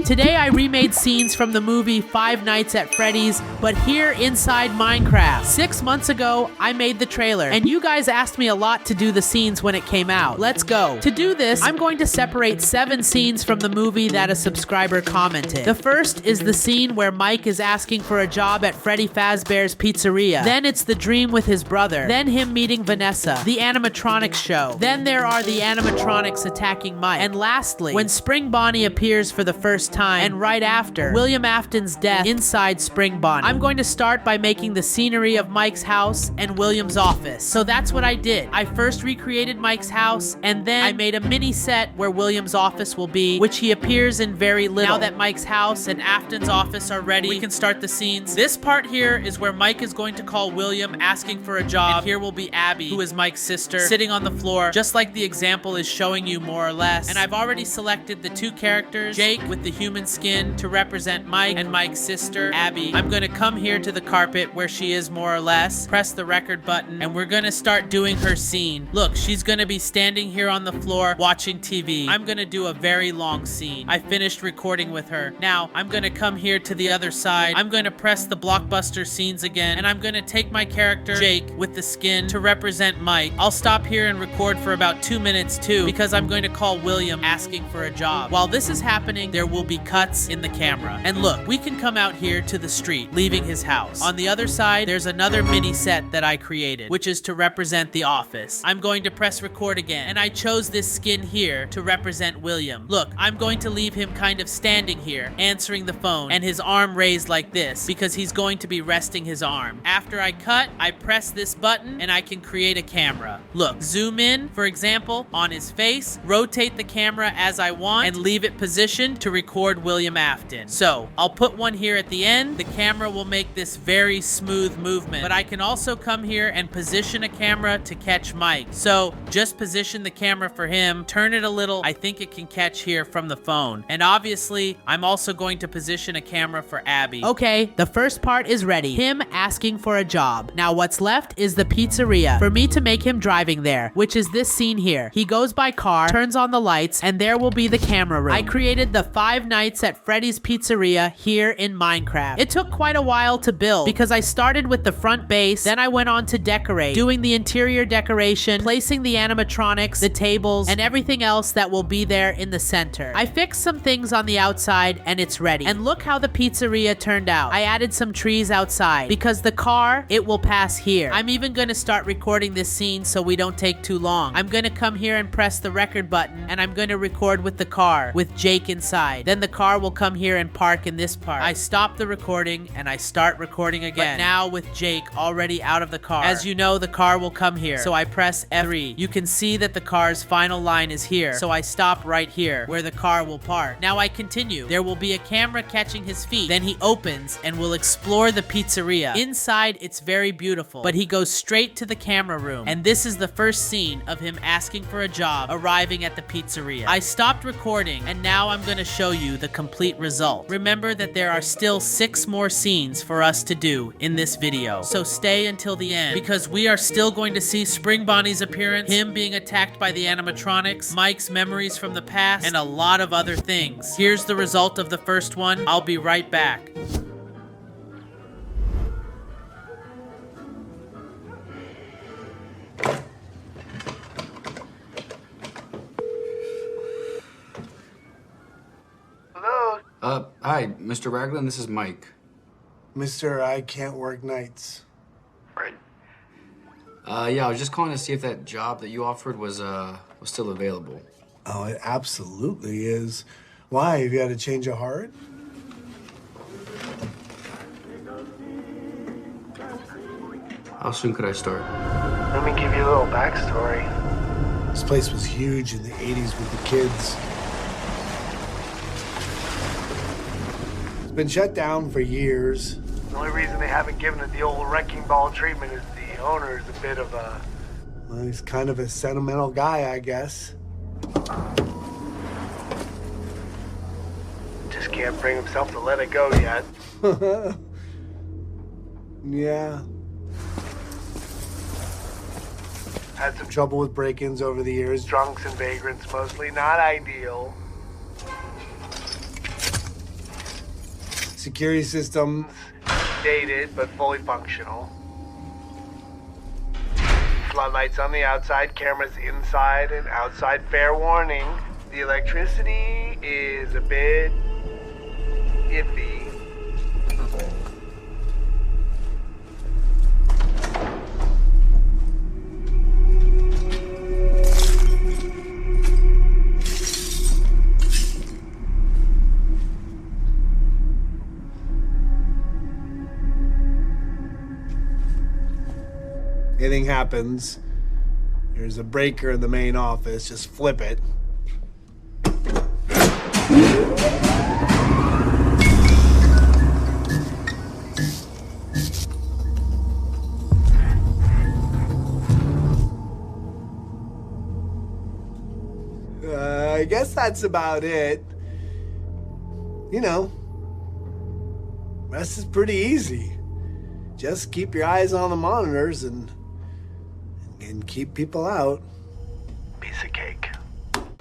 Today I remade scenes from the movie Five Nights at Freddy's, but here inside Minecraft. 6 months ago, I made the trailer, and you guys asked me a lot to do the scenes when it came out. Let's go. To do this, I'm going to separate 7 scenes from the movie that a subscriber commented. The first is the scene where Mike is asking for a job at Freddy Fazbear's Pizzeria. Then it's the dream with his brother. Then him meeting Vanessa, the animatronics show. Then there are the animatronics attacking Mike. And lastly, when Spring Bonnie appears for the first time, and right after, William Afton's death inside Spring Bonnie. I'm going to start by making the scenery of Mike's house and William's office. So that's what I did. I first recreated Mike's house, and then I made a mini set where William's office will be, which he appears in very little. Now that Mike's house and Afton's office are ready, we can start the scenes. This part here is where Mike is going to call William asking for a job, and here will be Abby, who is Mike's sister, sitting on the floor, just like the example is showing you more or less. And I've already selected the 2 characters, Jake with the human skin to represent Mike, and Mike's sister, Abby. I'm gonna come here to the carpet where she is more or less, press the record button, and we're gonna start doing her scene. Look, she's gonna be standing here on the floor watching TV. I'm gonna do a very long scene. I finished recording with her. Now, I'm gonna come here to the other side. I'm gonna press the blockbuster scenes again, and I'm gonna take my character, Jake, with the skin to represent Mike. I'll stop here and record for about 2 minutes too, because I'm going to call William asking for a job. While this is happening, there will be cuts in the camera. And look, we can come out here to the street, leaving his house. On the other side, there's another mini set that I created, which is to represent the office. I'm going to press record again, and I chose this skin here to represent William. Look, I'm going to leave him kind of standing here, answering the phone, and his arm raised like this, because he's going to be resting his arm. After I cut, I press this button, and I can create a camera. Look, zoom in, for example, on his face, rotate the camera as I want, and leave it positioned to record William Afton. So, I'll put one here at the end. The camera will make this very smooth movement, but I can also come here and position a camera to catch Mike. So, just position the camera for him, turn it a little. I think it can catch here from the phone. And obviously, I'm also going to position a camera for Abby. Okay, the first part is ready. Him asking for a job. Now, what's left is the pizzeria for me to make him driving there, which is this scene here. He goes by car, turns on the lights, and there will be the camera room. I created the Five Nights at Freddy's Pizzeria here in Minecraft. It took quite a while to build because I started with the front base, then I went on to decorate, doing the interior decoration, placing the animatronics, the tables, and everything else that will be there in the center. I fixed some things on the outside and it's ready. And look how the pizzeria turned out. I added some trees outside because the car, it will pass here. I'm even going to start recording this scene so we don't take too long. I'm going to come here and press the record button, and I'm going to record with the car with Jake inside. Then the car will come here and park in this part. I stop the recording and I start recording again. But now with Jake already out of the car. As you know, the car will come here. So I press F3. You can see that the car's final line is here. So I stop right here where the car will park. Now I continue. There will be a camera catching his feet. Then he opens and will explore the pizzeria. Inside, it's very beautiful, but he goes straight to the camera room. And this is the first scene of him asking for a job, arriving at the pizzeria. I stopped recording, and now I'm going to show you the complete result. Remember that there are still 6 more scenes for us to do in this video. So stay until the end, because we are still going to see Spring Bonnie's appearance, him being attacked by the animatronics, Mike's memories from the past, and a lot of other things. Here's the result of the first one. I'll be right back. Hi, Mr. Raglan, this is Mike. Mister, I can't work nights. Right. Yeah, I was just calling to see if that job that you offered was still available. Oh, it absolutely is. Why? Have you had a change of heart? How soon could I start? Let me give you a little backstory. This place was huge in the 80s with the kids. It's been shut down for years. The only reason they haven't given it the old wrecking ball treatment is the owner is a bit of a... Well, he's kind of a sentimental guy, I guess. Just can't bring himself to let it go yet. Yeah. Had some trouble with break-ins over the years. Drunks and vagrants mostly. Not ideal. Security system, dated but fully functional. Floodlights on the outside, cameras inside and outside. Fair warning, the electricity is a bit iffy. Anything happens, there's a breaker in the main office, just flip it. I guess that's about it. You know, rest is pretty easy. Just keep your eyes on the monitors and keep people out. Piece of cake.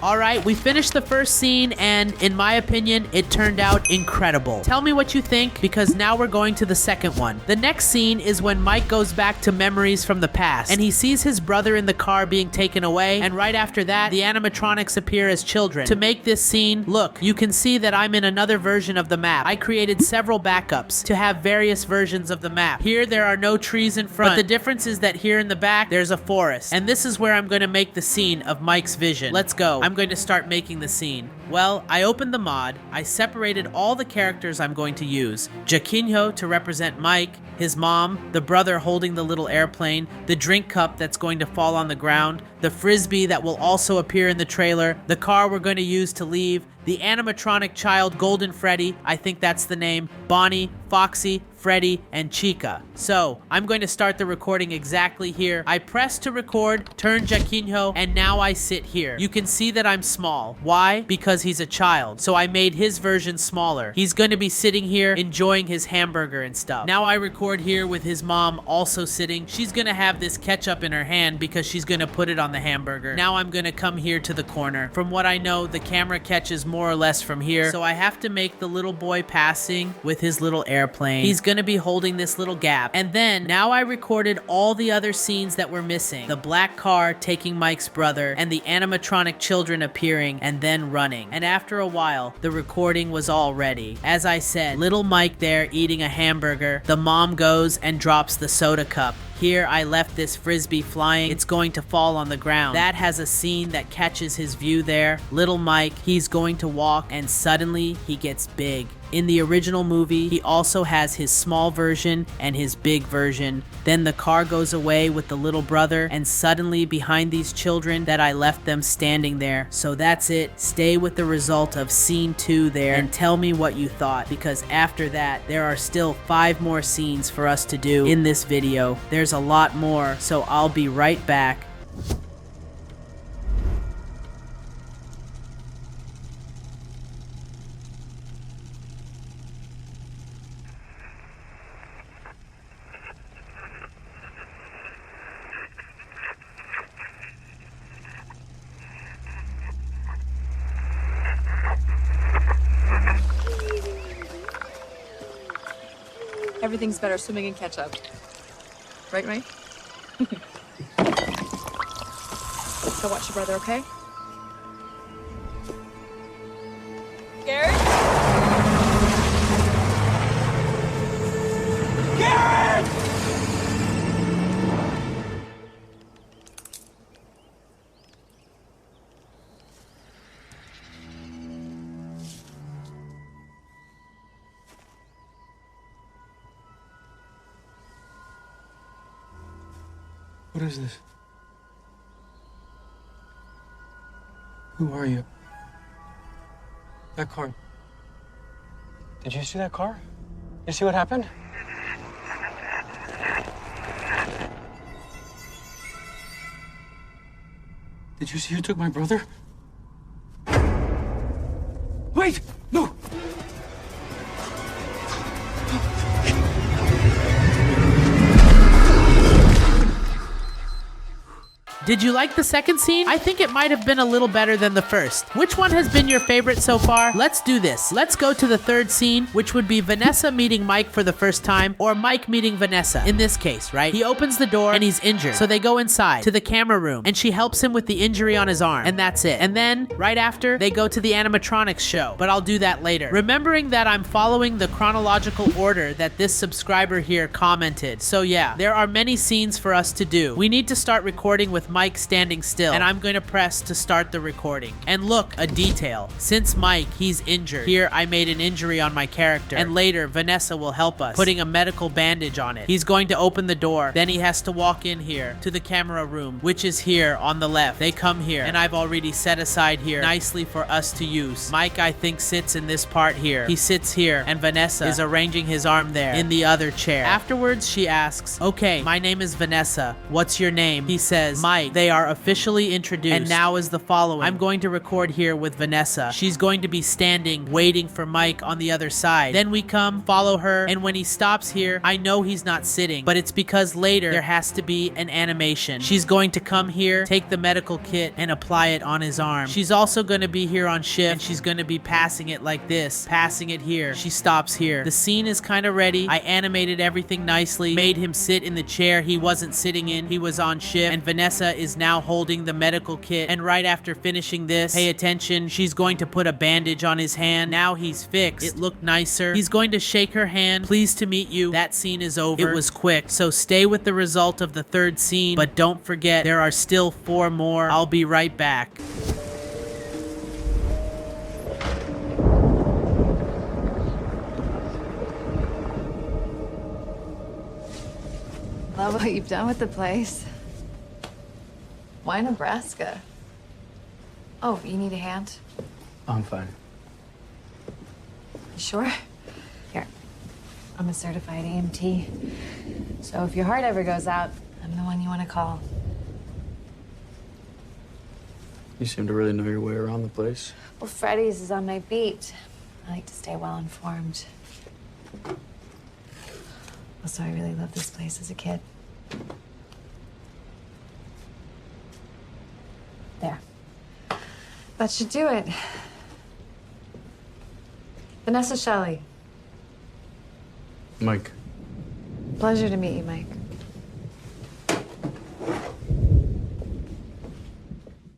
All right, we finished the first scene, and in my opinion, it turned out incredible. Tell me what you think, because now we're going to the second one. The next scene is when Mike goes back to memories from the past, and he sees his brother in the car being taken away, and right after that, the animatronics appear as children. To make this scene, look, you can see that I'm in another version of the map. I created several backups to have various versions of the map. Here, there are no trees in front, but the difference is that here in the back, there's a forest, and this is where I'm going to make the scene of Mike's vision. Let's go. I'm going to start making the scene. Well, I opened the mod, I separated all the characters I'm going to use. Jaquinho to represent Mike, his mom, the brother holding the little airplane, the drink cup that's going to fall on the ground, the frisbee that will also appear in the trailer, the car we're going to use to leave, the animatronic child Golden Freddy, I think that's the name, Bonnie, Foxy, Freddy, and Chica. So, I'm going to start the recording exactly here. I press to record, turn Jaquinho, and now I sit here. You can see that I'm small. Why? Because he's a child. So I made his version smaller. He's going to be sitting here enjoying his hamburger and stuff. Now I record here with his mom also sitting. She's going to have this ketchup in her hand because she's going to put it on the hamburger. Now I'm going to come here to the corner. From what I know, the camera catches more or less from here. So I have to make the little boy passing with his little airplane. He's going to be holding this little gap. And then now I recorded all the other scenes that were missing. The black car taking Mike's brother and the animatronic children appearing and then running. And after a while, the recording was all ready. As I said, little Mike there eating a hamburger. The mom goes and drops the soda cup. Here I left this frisbee flying. It's going to fall on the ground. That has a scene that catches his view there. Little Mike, he's going to walk and suddenly he gets big. In the original movie, he also has his small version and his big version. Then the car goes away with the little brother, and suddenly behind these children that I left them standing there. So that's it. Stay with the result of scene 2 there and tell me what you thought, because after that, there are still 5 more scenes for us to do in this video. There's a lot more, so I'll be right back. Everything's better swimming in ketchup. Right, Mike? Go watch your brother, okay? Garrett? Garrett! What is this? Who are you? That car. Did you see that car? You see what happened? Did you see who took my brother? Wait! No! Did you like the second scene? I think it might have been a little better than the first. Which one has been your favorite so far? Let's do this. Let's go to the third scene, which would be Vanessa meeting Mike for the first time, or Mike meeting Vanessa. In this case, right? He opens the door and he's injured. So they go inside to the camera room and she helps him with the injury on his arm. And that's it. And then, right after, they go to the animatronics show. But I'll do that later. Remembering that I'm following the chronological order that this subscriber here commented. So yeah, there are many scenes for us to do. We need to start recording with Mike standing still. And I'm going to press to start the recording. And look, a detail. Since Mike, he's injured. Here, I made an injury on my character. And later, Vanessa will help us, putting a medical bandage on it. He's going to open the door. Then he has to walk in here to the camera room, which is here on the left. They come here, and I've already set aside here nicely for us to use. Mike, I think, sits in this part here. He sits here, and Vanessa is arranging his arm there in the other chair. Afterwards, she asks, okay, my name is Vanessa. What's your name? He says, Mike. They are officially introduced. And now is the following. I'm going to record here with Vanessa. She's going to be standing, waiting for Mike on the other side. Then we come, follow her, and when he stops here, I know he's not sitting, but it's because later there has to be an animation. She's going to come here, take the medical kit, and apply it on his arm. She's also going to be here on shift, and she's going to be passing it like this, passing it here. She stops here. The scene is kind of ready. I animated everything nicely, made him sit in the chair he wasn't sitting in. He was on shift, and Vanessa is now holding the medical kit, and right after finishing this, pay attention, she's going to put a bandage on his hand. Now he's fixed. It looked nicer. He's going to shake her hand. Pleased to meet you. That scene is over. It was quick, so stay with the result of the third scene, but don't forget, there are still 4 more. I'll be right back. Love what you've done with the place. Why Nebraska? Oh, you need a hand? I'm fine. You sure? Here. I'm a certified EMT. So if your heart ever goes out, I'm the one you want to call. You seem to really know your way around the place. Well, Freddy's is on my beat. I like to stay well informed. Also, I really loved this place as a kid. There. That should do it. Vanessa Shelley. Mike. Pleasure to meet you, Mike.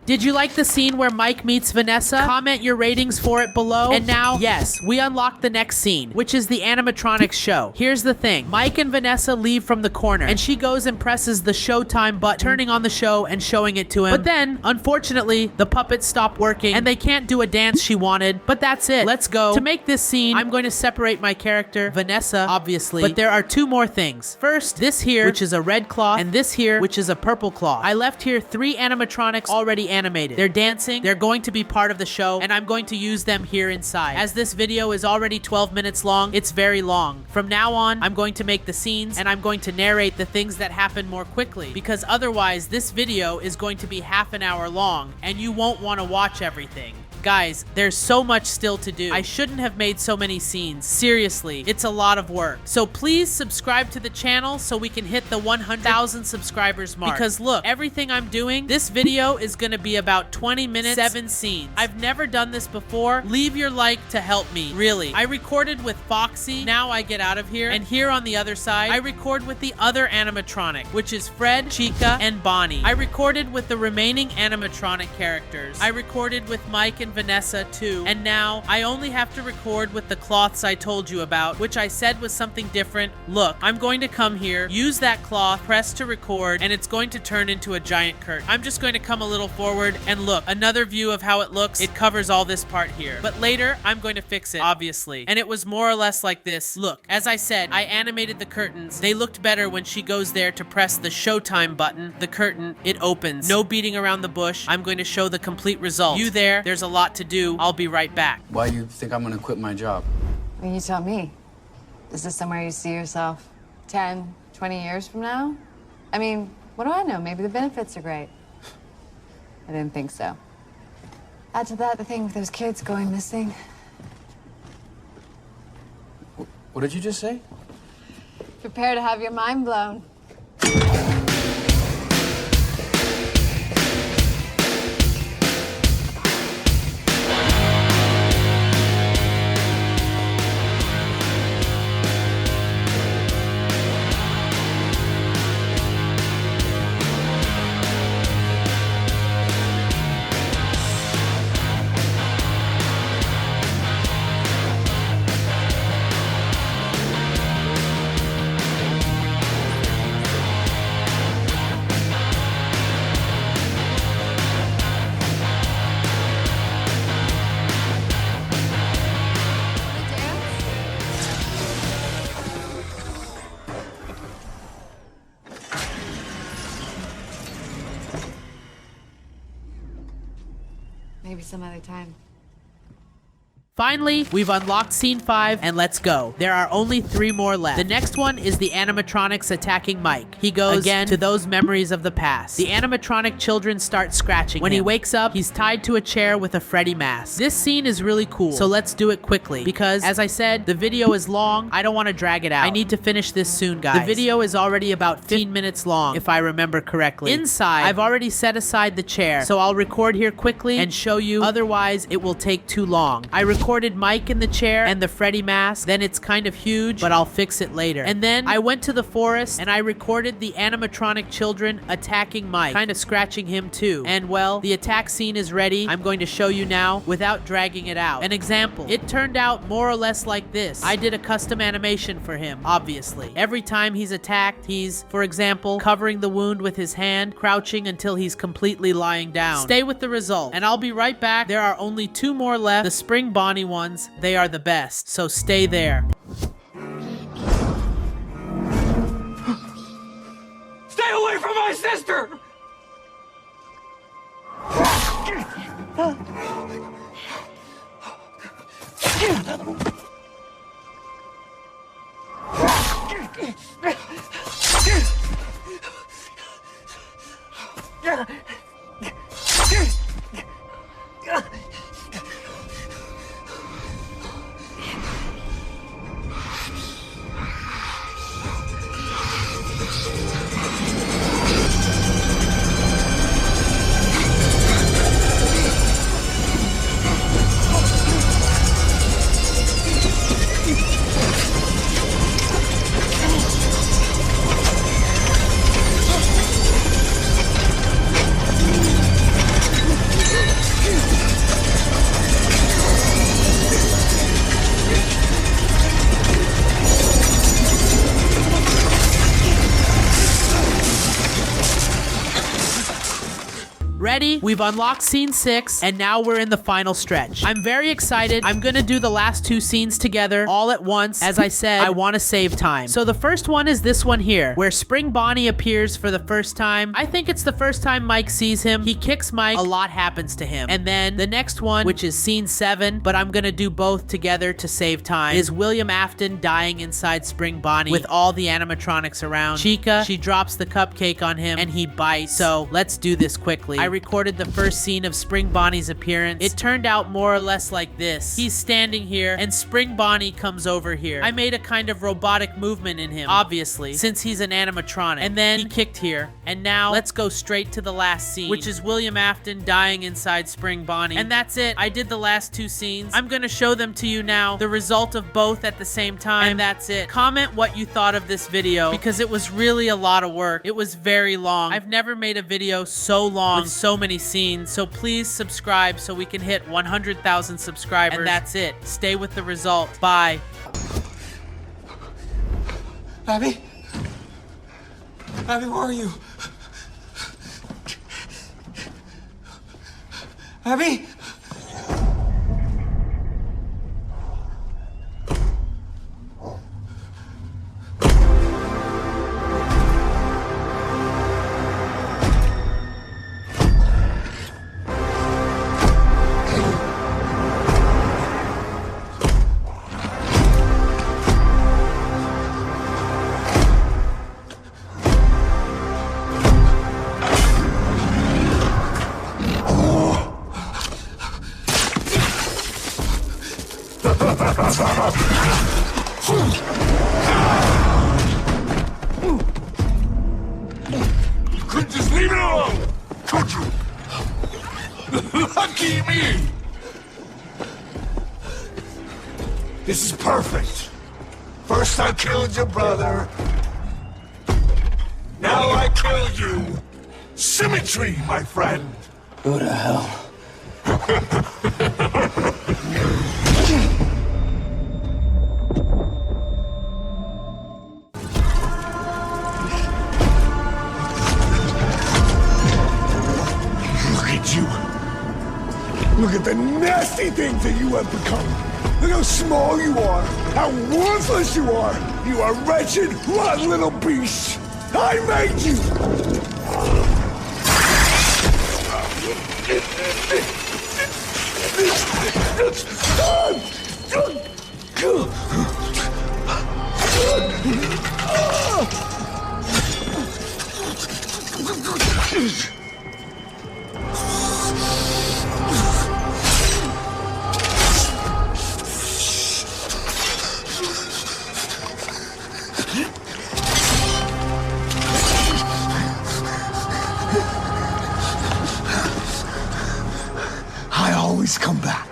Did you like the scene where Mike meets Vanessa? Comment your ratings for it below. And now, yes, we unlock the next scene, which is the animatronics show. Here's the thing. Mike and Vanessa leave from the corner, and she goes and presses the Showtime button, turning on the show and showing it to him. But then, unfortunately, the puppets stop working, and they can't do a dance she wanted, but that's it. Let's go. To make this scene, I'm going to separate my character, Vanessa, obviously, but there are 2 more things. First, this here, which is a red cloth, and this here, which is a purple cloth. I left here 3 animatronics already animated. They're dancing, they're going to be part of the show, and I'm going to use them here inside. As this video is already 12 minutes long, it's very long. From now on, I'm going to make the scenes, and I'm going to narrate the things that happen more quickly, because otherwise this video is going to be half an hour long, and you won't want to watch everything. Guys, there's so much still to do. I shouldn't have made so many scenes. Seriously, it's a lot of work. So please subscribe to the channel so we can hit the 100,000 subscribers mark. Because look, everything I'm doing, this video is gonna be about 20 minutes, 7 scenes. I've never done this before. Leave your like to help me, really. I recorded with Foxy, now I get out of here. And here on the other side, I record with the other animatronic, which is Fred, Chica, and Bonnie. I recorded with the remaining animatronic characters. I recorded with Mike and Vanessa too, and now I only have to record with the cloths I told you about, which I said was something different. Look, I'm going to come here, use that cloth, press to record, and it's going to turn into a giant curtain. I'm just going to come a little forward and look, another view of how it looks. It covers all this part here, but later I'm going to fix it, obviously, and it was more or less like this. Look, as I said, I animated the curtains. They looked better when she goes there to press the Showtime button. The curtain, it opens. No beating around the bush. I'm going to show the complete result. You there, there's a lot to do. I'll be right back. Why you think I'm gonna quit my job? Well, you tell me. Is this somewhere you see yourself 10, 20 years from now? I mean, what do I know? Maybe the benefits are great. I didn't think so. Add to that the thing with those kids going missing. What did you just say? Prepare to have your mind blown. some other time. Finally, we've unlocked scene 5, and let's go. There are only 3 more left. The next one is the animatronics attacking Mike. He goes again to those memories of the past. The animatronic children start scratching When he wakes up, he's tied to a chair with a Freddy mask. This scene is really cool, so let's do it quickly. Because, as I said, the video is long. I don't want to drag it out. I need to finish this soon, guys. The video is already about 15 minutes long, if I remember correctly. Inside, I've already set aside the chair, so I'll record here quickly and show you. Otherwise, it will take too long. I recorded Mike in the chair and the Freddy mask, then it's kind of huge, but I'll fix it later. And then I went to the forest and I recorded the animatronic children attacking Mike, kind of scratching him too. And well, the attack scene is ready. I'm going to show you now without dragging it out. An example, it turned out more or less like this. I did a custom animation for him, obviously. Every time he's attacked, he's, for example, covering the wound with his hand, crouching until he's completely lying down. Stay with the result, and I'll be right back. There are only 2 more left. The Spring Bonnie ones, they are the best, so stay there. Stay away from my sister! Ready? We've unlocked scene 6, and now we're in the final stretch. I'm very excited. I'm gonna do the last 2 scenes together all at once. As I said, I want to save time. So the first one is this one here, where Spring Bonnie appears for the first time. I think it's the first time Mike sees him. He kicks Mike. A lot happens to him. And then the next one, which is scene 7, but I'm gonna do both together to save time, is William Afton dying inside Spring Bonnie with all the animatronics around. Chica, she drops the cupcake on him, and he bites. So let's do this quickly. I recorded the first scene of Spring Bonnie's appearance. It turned out more or less like this. He's standing here, and Spring Bonnie comes over here. I made a kind of robotic movement in him, obviously, since he's an animatronic. And then he kicked here. And now, let's go straight to the last scene, which is William Afton dying inside Spring Bonnie. And that's it. I did the last 2 scenes. I'm gonna show them to you now, the result of both at the same time. And that's it. Comment what you thought of this video, because it was really a lot of work. It was very long. I've never made a video so long with so many scenes, so please subscribe so we can hit 100,000 subscribers. And that's it. Stay with the result. Bye. Abby? Abby, where are you? Abby? You couldn't just leave it alone, could you? Lucky me! This is perfect. First I killed your brother. Now I killed you. Symmetry, my friend. Who the hell? Look at you. Look at the nasty things that you have become. Look how small you are. How worthless you are. You are wretched, rotten little beast. I made you. I always come back.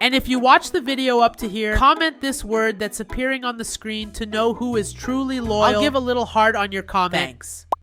And if you watch the video up to here, comment this word that's appearing on the screen to know who is truly loyal. I'll give a little heart on your comment. Thanks.